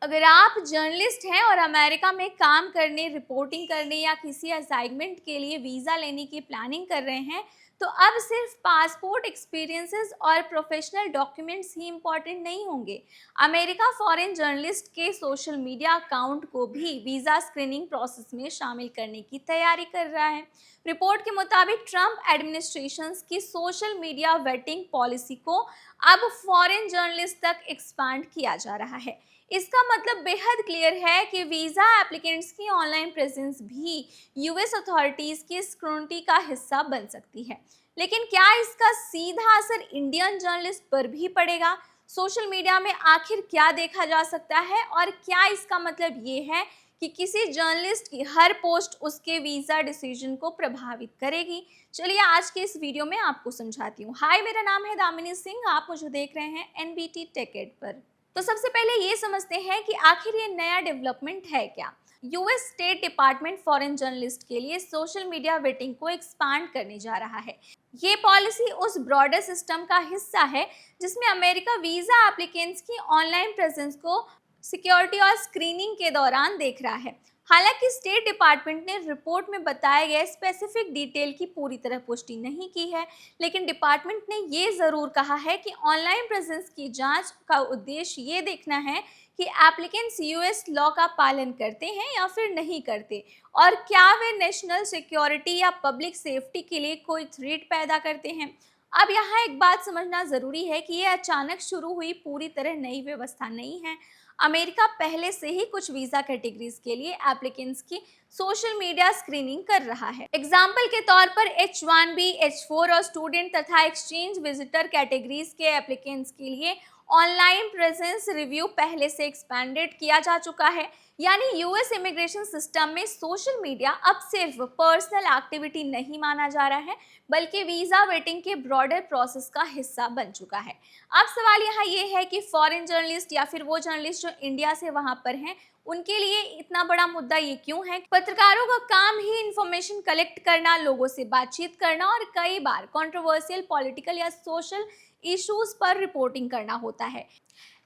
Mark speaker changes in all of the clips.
Speaker 1: अगर आप जर्नलिस्ट हैं और अमेरिका में काम करने, रिपोर्टिंग करने या किसी असाइनमेंट के लिए वीज़ा लेने की प्लानिंग कर रहे हैं, तो अब सिर्फ पासपोर्ट, एक्सपीरियंसेस और प्रोफेशनल डॉक्यूमेंट्स ही इम्पॉर्टेंट नहीं होंगे। अमेरिका फॉरेन जर्नलिस्ट के सोशल मीडिया अकाउंट को भी वीज़ा स्क्रीनिंग प्रोसेस में शामिल करने की तैयारी कर रहा है। रिपोर्ट के मुताबिक ट्रंप एडमिनिस्ट्रेशन की सोशल मीडिया वेटिंग पॉलिसी को अब फॉरेन जर्नलिस्ट तक एक्सपांड किया जा रहा है। इसका मतलब बेहद क्लियर है कि वीज़ा एप्लीकेंट्स की ऑनलाइन प्रेजेंस भी यूएस अथॉरिटीज़ की स्क्रूटनी का हिस्सा बन सकती है। लेकिन क्या इसका सीधा असर इंडियन जर्नलिस्ट पर भी पड़ेगा? सोशल मीडिया में आखिर क्या देखा जा सकता है और क्या इसका मतलब ये है कि किसी जर्नलिस्ट की हर पोस्ट उसके वीज़ा डिसीजन को प्रभावित करेगी? चलिए आज के इस वीडियो में आपको समझाती हूँ। हाय, मेरा नाम है दामिनी सिंह, आप मुझे देख रहे हैं एनबीटी टेक एड पर। तो सबसे पहले ये समझते हैं कि आखिर ये नया डेवलपमेंट है क्या। US state department foreign journalist के लिए सोशल मीडिया वेटिंग को एक्सपांड करने जा रहा है। ये पॉलिसी उस ब्रॉडर सिस्टम का हिस्सा है जिसमें अमेरिका वीजा एप्लीकेंट्स की ऑनलाइन प्रेजेंस को सिक्योरिटी और स्क्रीनिंग के दौरान देख रहा है। हालांकि स्टेट डिपार्टमेंट ने रिपोर्ट में बताए गए स्पेसिफिक डिटेल की पूरी तरह पुष्टि नहीं की है, लेकिन डिपार्टमेंट ने ये ज़रूर कहा है कि ऑनलाइन प्रेजेंस की जांच का उद्देश्य ये देखना है कि एप्लीकेंट्स यूएस लॉ का पालन करते हैं या फिर नहीं करते, और क्या वे नेशनल सिक्योरिटी या पब्लिक सेफ्टी के लिए कोई थ्रेट पैदा करते हैं। अब यहाँ एक बात समझना ज़रूरी है कि ये अचानक शुरू हुई पूरी तरह नई व्यवस्था नहीं है। अमेरिका पहले से ही कुछ वीज़ा कैटेगरीज के लिए एप्लीकेंट्स की सोशल मीडिया स्क्रीनिंग कर रहा है। एग्जाम्पल के तौर पर H1B, H4 और स्टूडेंट तथा एक्सचेंज विजिटर कैटेगरीज के एप्लीकेंट्स के लिए ऑनलाइन प्रेजेंस रिव्यू पहले से एक्सपेंडेड किया जा चुका है। यानी यूएस इमिग्रेशन सिस्टम में सोशल मीडिया अब सिर्फ पर्सनल एक्टिविटी नहीं माना जा रहा है, बल्कि वीज़ा वेटिंग के ब्रॉडर प्रोसेस का हिस्सा बन चुका है। अब सवाल यहाँ ये है कि फॉरेन जर्नलिस्ट या फिर वो जर्नलिस्ट जो इंडिया से वहाँ पर हैं, उनके लिए इतना बड़ा मुद्दा ये क्यों है? पत्रकारों का काम ही इंफॉर्मेशन कलेक्ट करना, लोगों से बातचीत करना और कई बार कंट्रोवर्शियल पॉलिटिकल या सोशल इश्यूज पर रिपोर्टिंग करना होता है।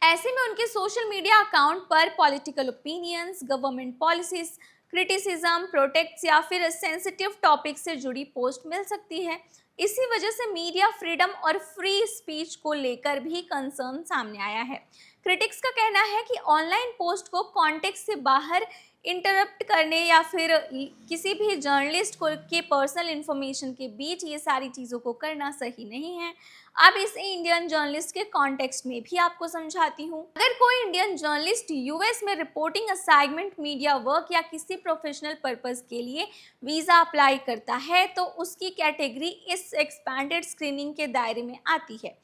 Speaker 1: ऐसे में उनके सोशल मीडिया अकाउंट पर political opinions, government policies, criticism, protects या फिर सेंसिटिव टॉपिक से जुड़ी पोस्ट मिल सकती है। इसी वजह से मीडिया फ्रीडम और फ्री स्पीच को लेकर भी कंसर्न सामने आया है। क्रिटिक्स का कहना है कि ऑनलाइन पोस्ट को कॉन्टेक्स्ट से बाहर इंटरप्ट करने या फिर किसी भी जर्नलिस्ट को के पर्सनल इंफॉर्मेशन के बीच ये सारी चीज़ों को करना सही नहीं है। अब इसे इंडियन जर्नलिस्ट के कॉन्टेक्स्ट में भी आपको समझाती हूँ। अगर कोई इंडियन जर्नलिस्ट यूएस में रिपोर्टिंग असाइनमेंट, मीडिया वर्क या किसी प्रोफेशनल पर्पस के लिए वीज़ा अप्लाई करता है, तो उसकी कैटेगरी इस एक्सपैंडेड स्क्रीनिंग के दायरे में आती है,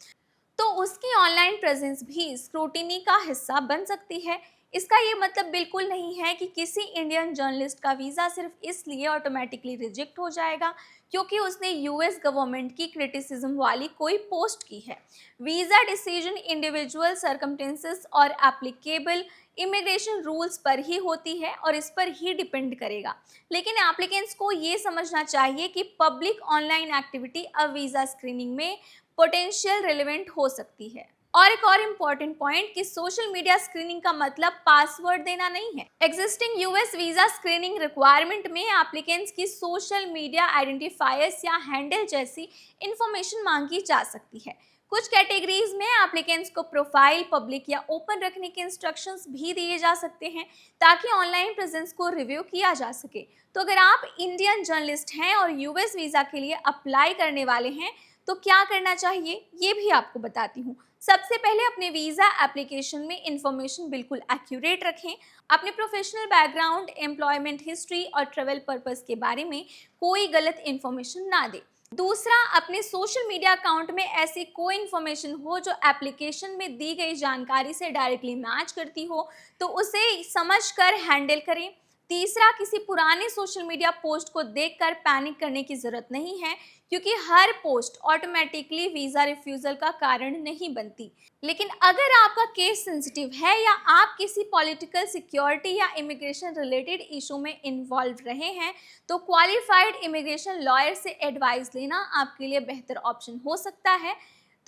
Speaker 1: तो उसकी ऑनलाइन प्रेजेंस भी स्क्रूटिनी का हिस्सा बन सकती है। इसका ये मतलब बिल्कुल नहीं है कि किसी इंडियन जर्नलिस्ट का वीज़ा सिर्फ इसलिए ऑटोमेटिकली रिजेक्ट हो जाएगा क्योंकि उसने यूएस गवर्नमेंट की क्रिटिसिज्म वाली कोई पोस्ट की है। वीज़ा डिसीजन इंडिविजुअल सर्कमस्टेंसेस और एप्लीकेबल इमिग्रेशन रूल्स पर ही होती है और इस पर ही डिपेंड करेगा। लेकिन एप्लीकेंट्स को ये समझना चाहिए कि पब्लिक ऑनलाइन एक्टिविटी अब वीज़ा स्क्रीनिंग में पोटेंशियल रिलेवेंट हो सकती है। और एक और इम्पॉर्टेंट पॉइंट कि सोशल मीडिया स्क्रीनिंग का मतलब पासवर्ड देना नहीं है। Existing US visa screening requirement में एप्लीकेंट्स की सोशल मीडिया आइडेंटिफायर्स या हैंडल जैसी इंफॉर्मेशन मांगी जा सकती है। कुछ कैटेगरीज में एप्लीकेंट्स को प्रोफाइल पब्लिक या ओपन रखने के इंस्ट्रक्शंस भी दिए जा सकते हैं ताकि ऑनलाइन प्रेजेंस को रिव्यू किया जा सके। तो अगर आप इंडियन जर्नलिस्ट हैं और यूएस वीजा के लिए अप्लाई करने वाले हैं, तो क्या करना चाहिए ये भी आपको बताती हूँ। सबसे पहले अपने वीज़ा एप्लीकेशन में इंफॉर्मेशन बिल्कुल एक्यूरेट रखें। अपने प्रोफेशनल बैकग्राउंड, एम्प्लॉयमेंट हिस्ट्री और ट्रैवल पर्पस के बारे में कोई गलत इंफॉर्मेशन ना दें। दूसरा, अपने सोशल मीडिया अकाउंट में ऐसी कोई इंफॉर्मेशन हो जो एप्लीकेशन में दी गई जानकारी से डायरेक्टली मैच करती हो, तो उसे समझकर हैंडल करें। तीसरा, किसी पुराने सोशल मीडिया पोस्ट को देखकर पैनिक करने की ज़रूरत नहीं है, क्योंकि हर पोस्ट ऑटोमेटिकली वीज़ा रिफ्यूज़ल का कारण नहीं बनती। लेकिन अगर आपका केस सेंसिटिव है या आप किसी पॉलिटिकल, सिक्योरिटी या इमिग्रेशन रिलेटेड इशू में इन्वॉल्व रहे हैं, तो क्वालिफाइड इमिग्रेशन लॉयर से एडवाइस लेना आपके लिए बेहतर ऑप्शन हो सकता है।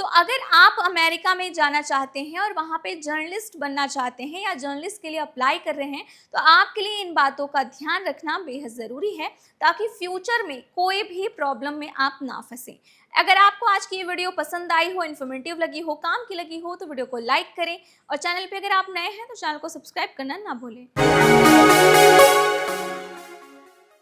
Speaker 1: तो अगर आप अमेरिका में जाना चाहते हैं और वहाँ पे जर्नलिस्ट बनना चाहते हैं या जर्नलिस्ट के लिए अप्लाई कर रहे हैं, तो आपके लिए इन बातों का ध्यान रखना बेहद ज़रूरी है, ताकि फ्यूचर में कोई भी प्रॉब्लम में आप ना फंसें। अगर आपको आज की ये वीडियो पसंद आई हो, इन्फॉर्मेटिव लगी हो, काम की लगी हो, तो वीडियो को लाइक करें और चैनल पे अगर आप नए हैं तो चैनल को सब्सक्राइब करना ना भूलें।